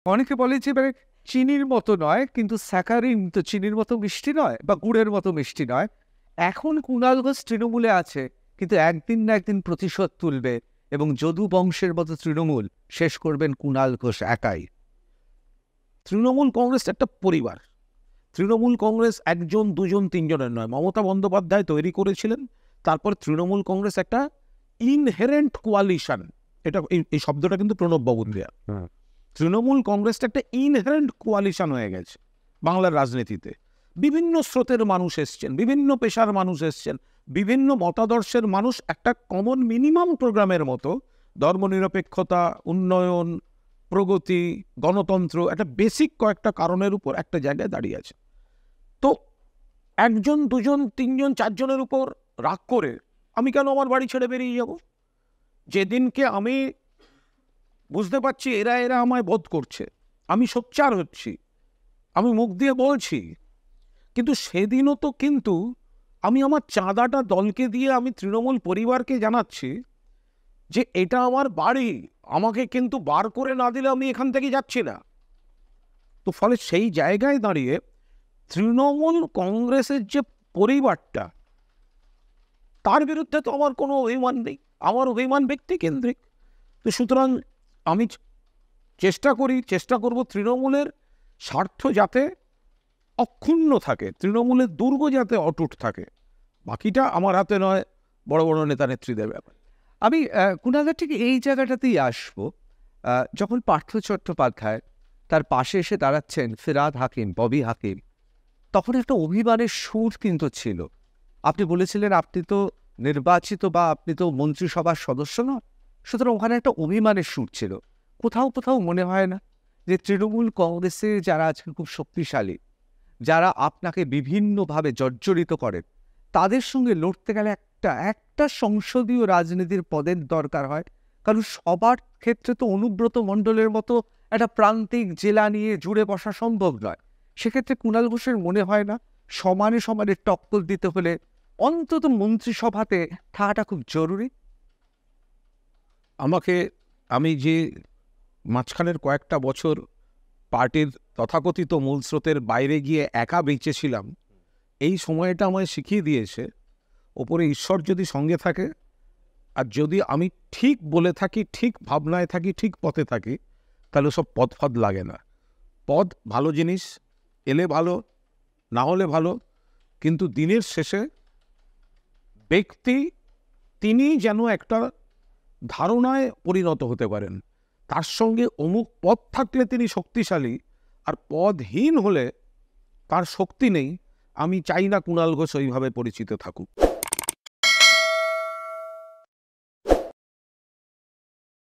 অনেকে বলে যে মানে চিনির মতো নয়, কিন্তু স্যাকারিন তো চিনির মতো মিষ্টি নয় বা গুড়ের মতো মিষ্টি নয়। এখন কুণাল ঘোষ তৃণমূলে আছে, কিন্তু একদিন না একদিন প্রতিশোধ তুলবে এবং যদু বংশের মতো তৃণমূল শেষ করবেন কুণাল ঘোষ একাই। তৃণমূল কংগ্রেস একটা পরিবার। তৃণমূল কংগ্রেস একজন, দুজন, তিনজনের নয়। মমতা বন্দ্যোপাধ্যায় তৈরি করেছিলেন। তারপর তৃণমূল কংগ্রেস একটা ইনহেরেন্ট কোয়ালিশন। এটা এই শব্দটা কিন্তু প্রণব বাবুর দেয়া। তৃণমূল কংগ্রেসটা একটা ইনহেরেন্ট কোয়ালিশন হয়ে গেছে বাংলার রাজনীতিতে। বিভিন্ন স্রোতের মানুষ এসছেন, বিভিন্ন পেশার মানুষ এসছেন, বিভিন্ন মতাদর্শের মানুষ একটা কমন মিনিমাম প্রোগ্রামের মতো ধর্মনিরপেক্ষতা, উন্নয়ন, প্রগতি, গণতন্ত্র, একটা বেসিক কয়েকটা কারণের উপর একটা জায়গায় দাঁড়িয়ে আছে। তো একজন, দুজন, তিনজন, চারজনের উপর রাগ করে আমি কেন আমার বাড়ি ছেড়ে বেরিয়ে যাব? যেদিনকে আমি বুঝতে পারছি এরা আমায় বোধ করছে, আমি সোচ্চার হচ্ছি, আমি মুখ দিয়ে বলছি, কিন্তু সেদিনও তো কিন্তু আমি আমার চাঁদাটা দলকে দিয়ে আমি তৃণমূল পরিবারকে জানাচ্ছি যে এটা আমার বাড়ি, আমাকে কিন্তু বার করে না দিলে আমি এখান থেকে যাচ্ছি না। তো ফলে সেই জায়গায় দাঁড়িয়ে তৃণমূল কংগ্রেসের যে পরিবারটা, তার বিরুদ্ধে তো আমার কোনো অভিমান নেই, আমার অভিমান ব্যক্তিকেন্দ্রিক। তো সুতরাং আমি চেষ্টা করব তৃণমূলের স্বার্থ যাতে অক্ষুণ্ণ থাকে, তৃণমূলের দুর্গ যাতে অটুট থাকে। বাকিটা আমার হাতে নয়, বড় বড় নেতা নেত্রীদের ব্যাপার। আমি কুণালদা ঠিক এই জায়গাটাতেই আসবো। যখন পার্থ চট্টোপাধ্যায় তার পাশে এসে দাঁড়াচ্ছেন ফিরহাদ হাকিম, ববি হাকিম, তখন একটা অভিমানের সুর কিন্তু ছিল। আপনি বলেছিলেন আপনি তো নির্বাচিত বা আপনি তো মন্ত্রিসভার সদস্য নন, সুতরাং ওখানে একটা অভিমানের সুর ছিল। কোথাও কোথাও মনে হয় না যে তৃণমূল কংগ্রেসে যারা আজকে খুব শক্তিশালী, যারা আপনাকে বিভিন্নভাবে জর্জরিত করেন, তাদের সঙ্গে লড়তে গেলে একটা একটা সংসদীয় রাজনীতির পদের দরকার হয়? কারণ সবার ক্ষেত্রে তো অনুব্রত মণ্ডলের মতো একটা প্রান্তিক জেলা নিয়ে জুড়ে বসা সম্ভব নয়। সেক্ষেত্রে কুণাল ঘোষের মনে হয় না সমানে সমানে টক্কর দিতে হলে অন্তত মন্ত্রিসভাতে থাকাটা খুব জরুরি? আমি যে মাঝখানের কয়েকটা বছর পার্টির তথাকথিত মূল স্রোতের বাইরে গিয়ে একা বেঁচেছিলাম, এই সময়টা আমায় শিখিয়ে দিয়েছে ওপরে ঈশ্বর যদি সঙ্গে থাকে, আর যদি আমি ঠিক বলে থাকি, ঠিক ভাবনায় থাকি, ঠিক পথে থাকি, তাহলে সব পদ ফদ লাগে না। পদ ভালো জিনিস, এলে ভালো, না হলে ভালো, কিন্তু দিনের শেষে ব্যক্তি তিনি যেন একটা ধারণায় পরিণত হতে পারেন। তার সঙ্গে অমুক পদ থাকলে তিনি শক্তিশালী, আর পদহীন হলে তার শক্তি নেই। আমি চাই না কুণাল ঘোষ ওইভাবে পরিচিত থাকুক।